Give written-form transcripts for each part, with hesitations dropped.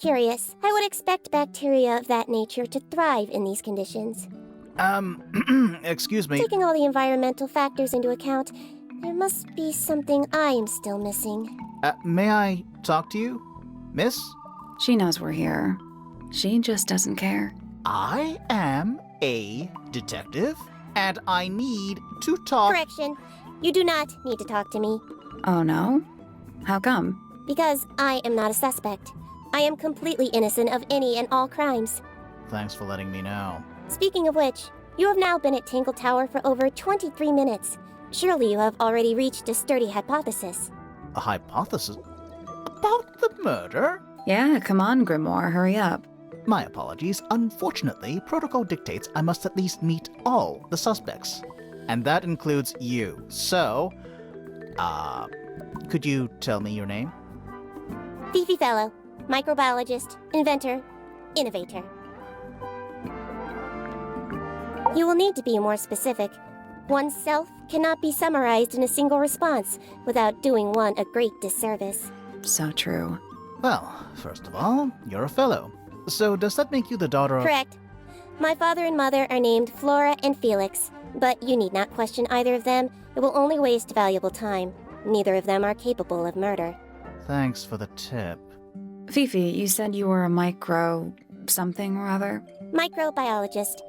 curious. I would expect bacteria of that nature to thrive in these conditions. Excuse me. Taking all the environmental factors into account, there must be something I am still missing. May I talk to you, miss? She knows we're here. She just doesn't care. I am a detective, and I need to talk— Correction. You do not need to talk to me. Oh no? How come? Because I am not a suspect. I am completely innocent of any and all crimes. Thanks for letting me know. Speaking of which, you have now been at Tangle Tower for over 23 minutes. Surely you have already reached a sturdy hypothesis. A hypothesis? About the murder? Yeah, come on, Grimoire, hurry up. My apologies. Unfortunately, protocol dictates I must at least meet all the suspects. And that includes you. So, could you tell me your name? Fifi Fellow, microbiologist, inventor, innovator. You will need to be more specific. Oneself cannot be summarized in a single response without doing one a great disservice. So true. Well, first of all, you're a fellow. So does that make you the daughter of— Correct. My father and mother are named Flora and Felix, but you need not question either of them. It will only waste valuable time. Neither of them are capable of murder. Thanks for the tip. Fifi, you said you were a micro... something or other? Microbiologist,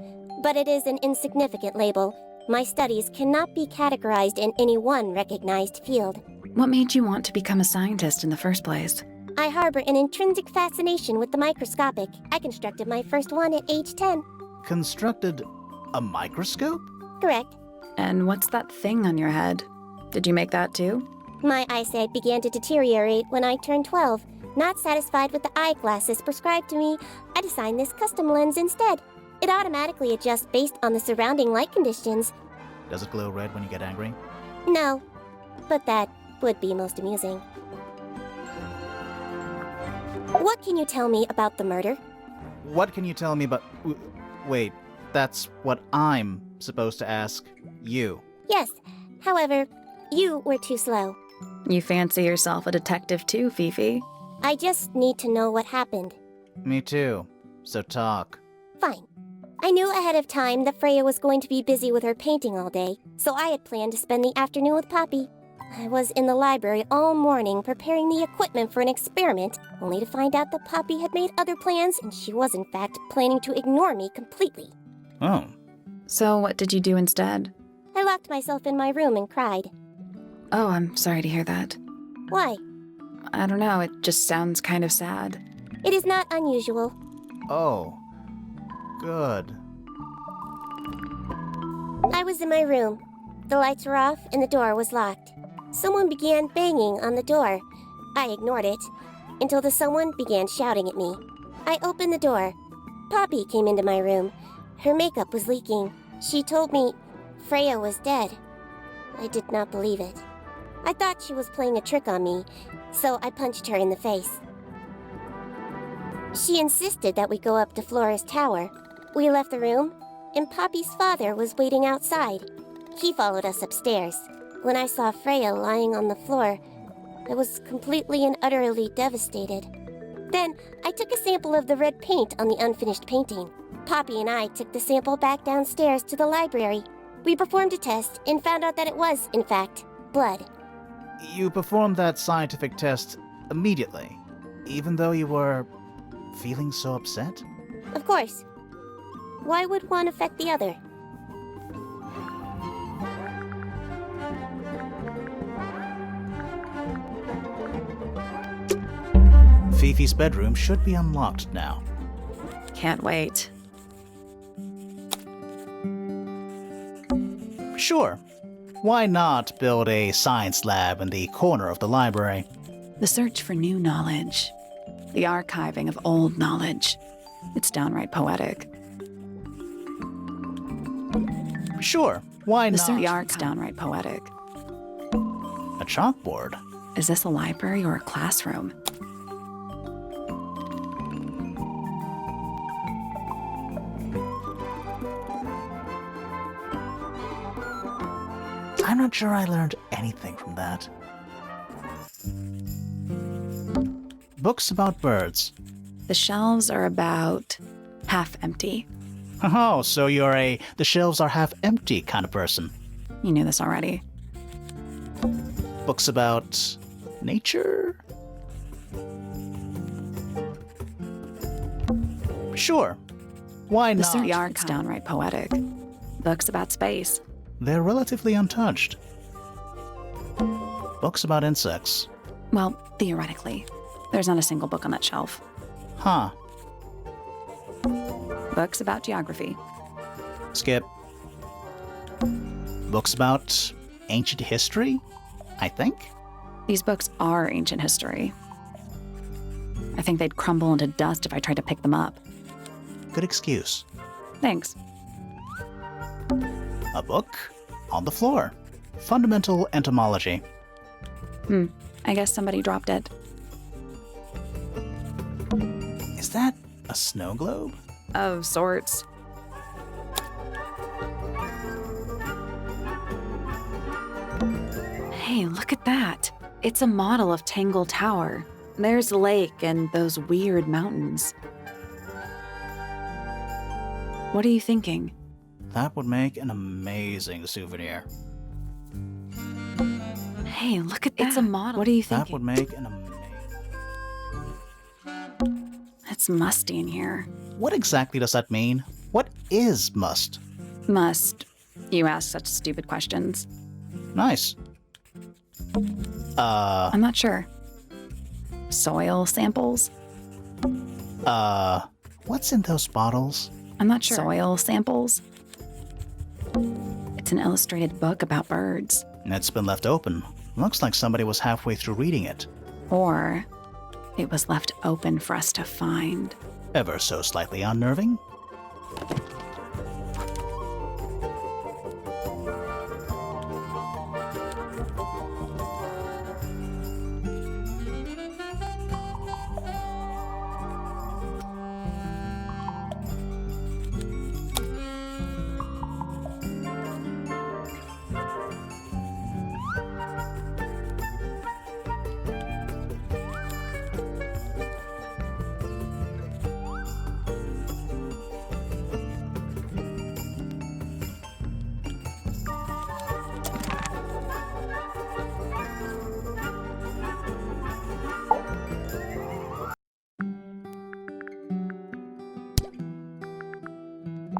but it is an insignificant label. My studies cannot be categorized in any one recognized field. What made you want to become a scientist in the first place? I harbor an intrinsic fascination with the microscopic. I constructed my first one at age 10. Constructed a microscope? Correct. And what's that thing on your head? Did you make that too? My eyesight began to deteriorate when I turned 12. Not satisfied with the eyeglasses prescribed to me, I designed this custom lens instead. It automatically adjusts based on the surrounding light conditions. Does it glow red when you get angry? No, but that would be most amusing. What can you tell me about the murder? What can you tell me about— Wait, that's what I'm supposed to ask you. Yes, however, you were too slow. You fancy yourself a detective too, Fifi? I just need to know what happened. Me too. So talk. Fine. I knew ahead of time that Freya was going to be busy with her painting all day, so I had planned to spend the afternoon with Poppy. I was in the library all morning preparing the equipment for an experiment, only to find out that Poppy had made other plans and she was in fact planning to ignore me completely. Oh. So what did you do instead? I locked myself in my room and cried. Oh, I'm sorry to hear that. Why? I don't know, it just sounds kind of sad. It is not unusual. Oh. Good. I was in my room. The lights were off and the door was locked. Someone began banging on the door. I ignored it until the someone began shouting at me. I opened the door. Poppy came into my room. Her makeup was leaking. She told me Freya was dead. I did not believe it. I thought she was playing a trick on me, so I punched her in the face. She insisted that we go up to Flora's tower. We left the room, and Poppy's father was waiting outside. He followed us upstairs. When I saw Freya lying on the floor, I was completely and utterly devastated. Then, I took a sample of the red paint on the unfinished painting. Poppy and I took the sample back downstairs to the library. We performed a test and found out that it was, in fact, blood. You performed that scientific test immediately, even though you were feeling so upset? Of course. Why would one affect the other? Fifi's bedroom should be unlocked now. Can't wait. Sure. Why not build a science lab in the corner of the library? The search for new knowledge. The archiving of old knowledge. It's downright poetic. Sure. Why not? The art's downright poetic. A chalkboard? Is this a library or a classroom? I'm not sure I learned anything from that. Books about birds. The shelves are about half empty. Oh, so you're a the shelves are half empty kind of person. You knew this already. Books about nature? Sure. Why not? The arc's downright poetic. Books about space. They're relatively untouched. Books about insects. Well, theoretically. There's not a single book on that shelf. Huh. Books about geography. Skip. Books about ancient history, I think? These books are ancient history. I think they'd crumble into dust if I tried to pick them up. Good excuse. Thanks. A book on the floor. Fundamental entomology. I guess somebody dropped it. Is that a snow globe? Of sorts. Hey, look at that. It's a model of Tangle Tower. There's the lake and those weird mountains. What are you thinking? That would make an amazing souvenir. Hey, look at that. It's a model. What are you thinking? That would make an amazing... It's musty in here. What exactly does that mean? What is must? Must. You ask such stupid questions. Nice. I'm not sure. Soil samples? What's in those bottles? I'm not sure. Soil samples? It's an illustrated book about birds. It's been left open. Looks like somebody was halfway through reading it. Or it was left open for us to find. Ever so slightly unnerving.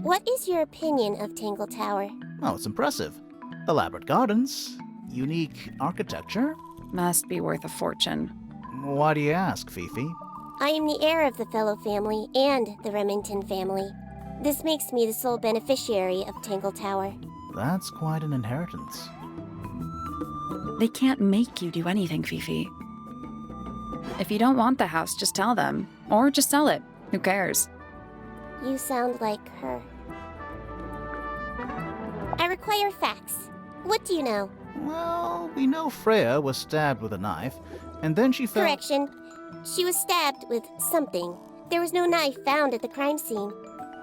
What is your opinion of Tangle Tower? Oh, it's impressive. Elaborate gardens, unique architecture. Must be worth a fortune. Why do you ask, Fifi? I am the heir of the Fellow family and the Remington family. This makes me the sole beneficiary of Tangle Tower. That's quite an inheritance. They can't make you do anything, Fifi. If you don't want the house, just tell them. Or just sell it. Who cares? You sound like her. I require facts. What do you know? Well, we know Freya was stabbed with a knife, and then she fell... Correction. She was stabbed with something. There was no knife found at the crime scene.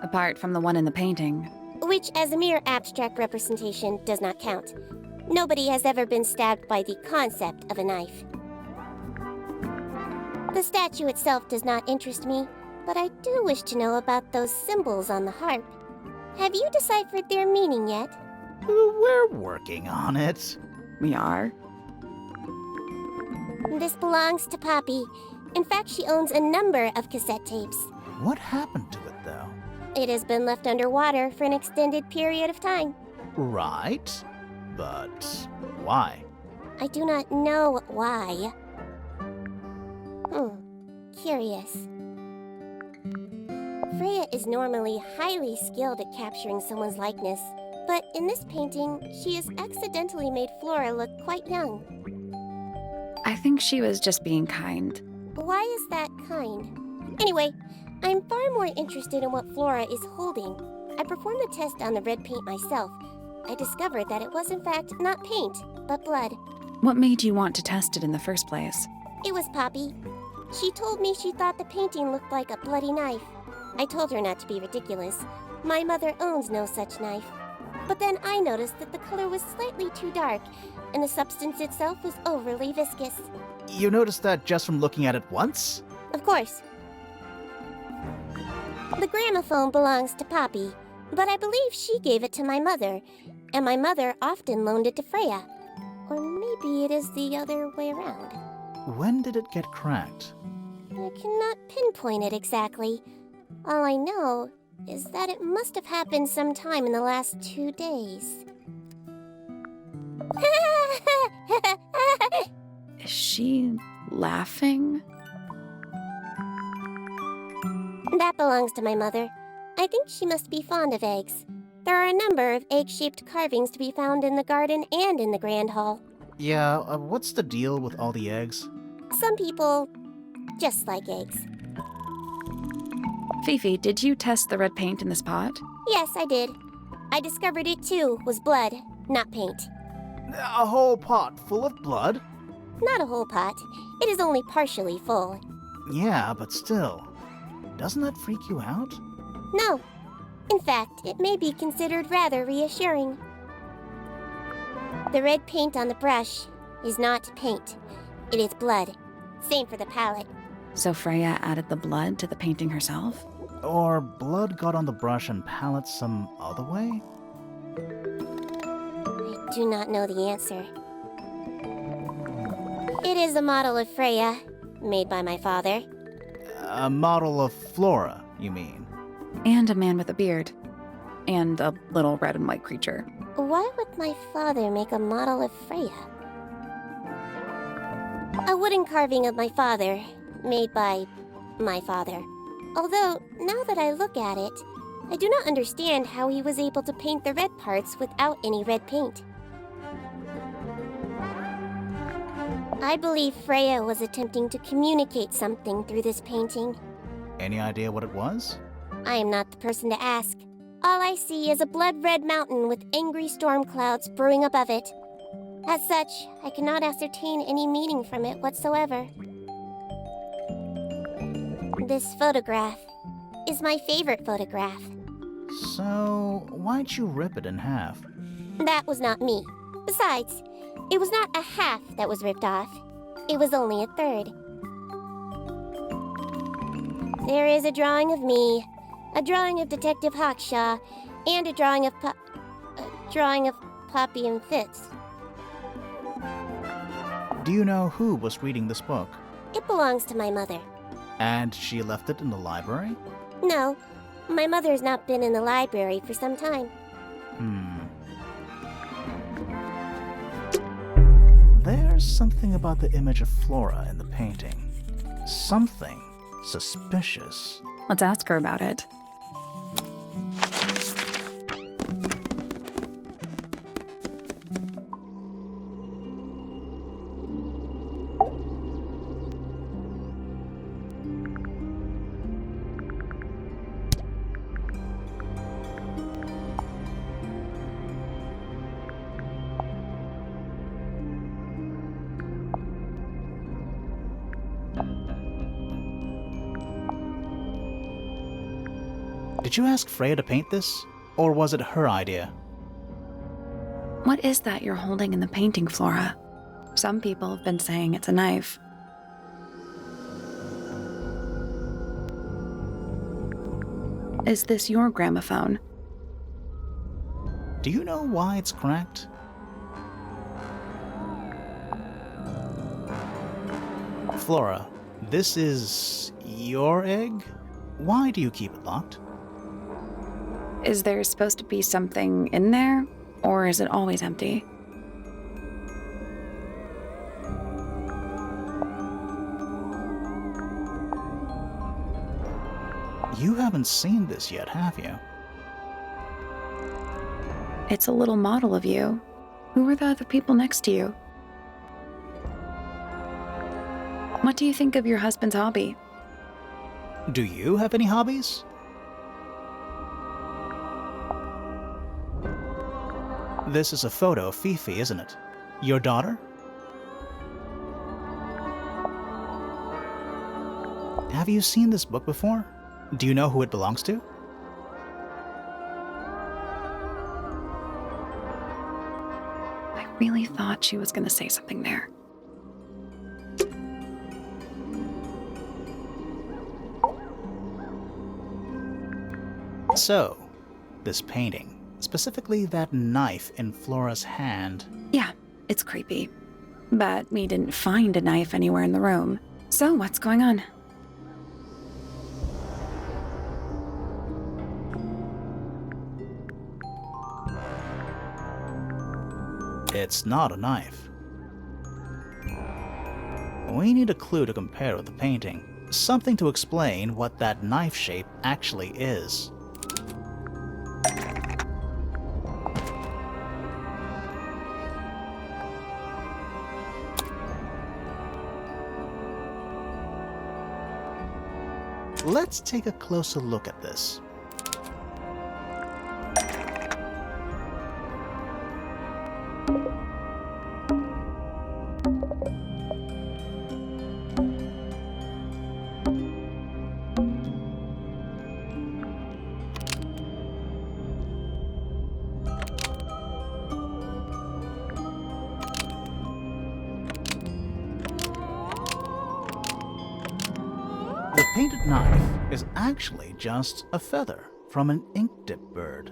Apart from the one in the painting. Which, as a mere abstract representation, does not count. Nobody has ever been stabbed by the concept of a knife. The statue itself does not interest me, but I do wish to know about those symbols on the harp. Have you deciphered their meaning yet? We're working on it. We are? This belongs to Poppy. In fact, she owns a number of cassette tapes. What happened to it, though? It has been left underwater for an extended period of time. Right, but why? I do not know why. Curious. Freya is normally highly skilled at capturing someone's likeness, but in this painting, she has accidentally made Flora look quite young. I think she was just being kind. Why is that kind? Anyway, I'm far more interested in what Flora is holding. I performed the test on the red paint myself. I discovered that it was in fact not paint, but blood. What made you want to test it in the first place? It was Poppy. She told me she thought the painting looked like a bloody knife. I told her not to be ridiculous. My mother owns no such knife. But then I noticed that the color was slightly too dark, and the substance itself was overly viscous. You noticed that just from looking at it once? Of course. The gramophone belongs to Poppy, but I believe she gave it to my mother, and my mother often loaned it to Freya. Or maybe it is the other way around. When did it get cracked? I cannot pinpoint it exactly. All I know is that it must have happened sometime in the last 2 days. Is she laughing? That belongs to my mother. I think she must be fond of eggs. There are a number of egg-shaped carvings to be found in the garden and in the Grand Hall. Yeah, what's the deal with all the eggs? Some people just like eggs. Fifi, did you test the red paint in this pot? Yes, I did. I discovered it too was blood, not paint. A whole pot full of blood? Not a whole pot. It is only partially full. Yeah, but still. Doesn't that freak you out? No. In fact, it may be considered rather reassuring. The red paint on the brush is not paint. It is blood. Same for the palette. So Freya added the blood to the painting herself? Or blood got on the brush and palette some other way? I do not know the answer. It is a model of Freya, made by my father. A model of Flora, you mean? And a man with a beard. And a little red and white creature. Why would my father make a model of Freya? A wooden carving of my father, made by my father. Although, now that I look at it, I do not understand how he was able to paint the red parts without any red paint. I believe Freya was attempting to communicate something through this painting. Any idea what it was? I am not the person to ask. All I see is a blood-red mountain with angry storm clouds brewing above it. As such, I cannot ascertain any meaning from it whatsoever. This photograph is my favorite photograph. So, why'd you rip it in half? That was not me. Besides, it was not a half that was ripped off. It was only a third. There is a drawing of me, a drawing of Detective Hawkshaw, and a drawing of Poppy and Fitz. Do you know who was reading this book? It belongs to my mother. And she left it in the library? No, my mother has not been in the library for some time. There's something about the image of Flora in the painting. Something suspicious. Let's ask her about it. Did you ask Freya to paint this? Or was it her idea? What is that you're holding in the painting, Flora? Some people have been saying it's a knife. Is this your gramophone? Do you know why it's cracked? Flora, this is your egg? Why do you keep it locked? Is there supposed to be something in there, or is it always empty? You haven't seen this yet, have you? It's a little model of you. Who are the other people next to you? What do you think of your husband's hobby? Do you have any hobbies? This is a photo of Fifi, isn't it? Your daughter? Have you seen this book before? Do you know who it belongs to? I really thought she was going to say something there. So, this painting, specifically that knife in Flora's hand. Yeah, it's creepy. But we didn't find a knife anywhere in the room. So what's going on? It's not a knife. We need a clue to compare with the painting. Something to explain what that knife shape actually is. Let's take a closer look at this. The painted knife is actually just a feather from an ink-dip bird.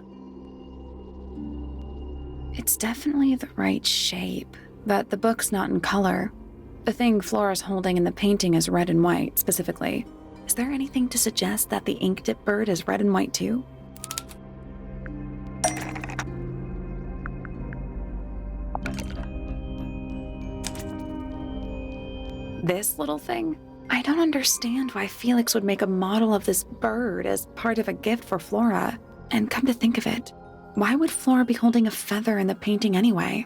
It's definitely the right shape, but the book's not in color. The thing Flora's holding in the painting is red and white, specifically. Is there anything to suggest that the ink dip bird is red and white too? This little thing? I don't understand why Felix would make a model of this bird as part of a gift for Flora. And come to think of it, why would Flora be holding a feather in the painting anyway?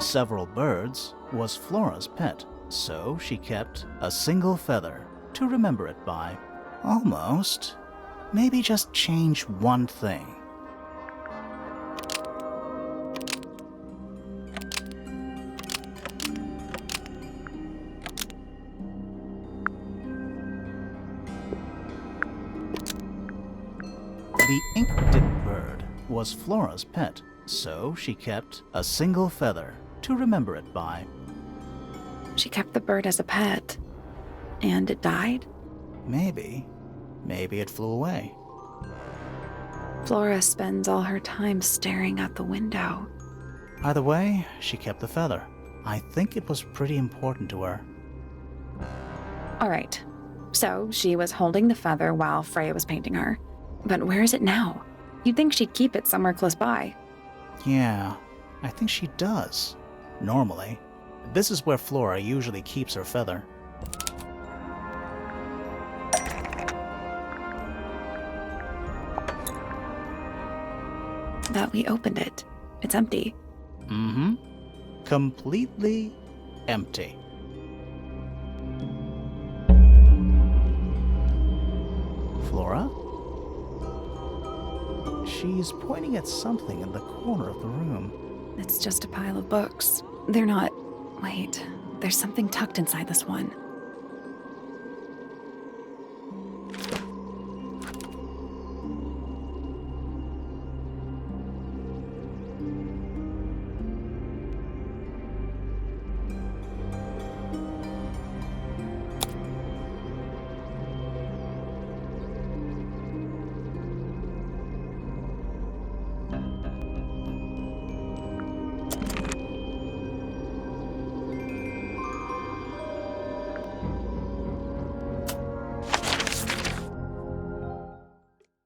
Several birds was Flora's pet, so she kept a single feather to remember it by. Almost. Maybe just change one thing. The ink-dip bird was Flora's pet, so she kept a single feather to remember it by. She kept the bird as a pet. And it died? Maybe. Maybe it flew away. Flora spends all her time staring out the window. Either way, she kept the feather. I think it was pretty important to her. All right. So she was holding the feather while Freya was painting her. But where is it now? You'd think she'd keep it somewhere close by. Yeah, I think she does. Normally. This is where Flora usually keeps her feather. But we opened it. It's empty. Mm-hmm. Completely empty. Flora? She's pointing at something in the corner of the room. It's just a pile of books. They're not... Wait, there's something tucked inside this one.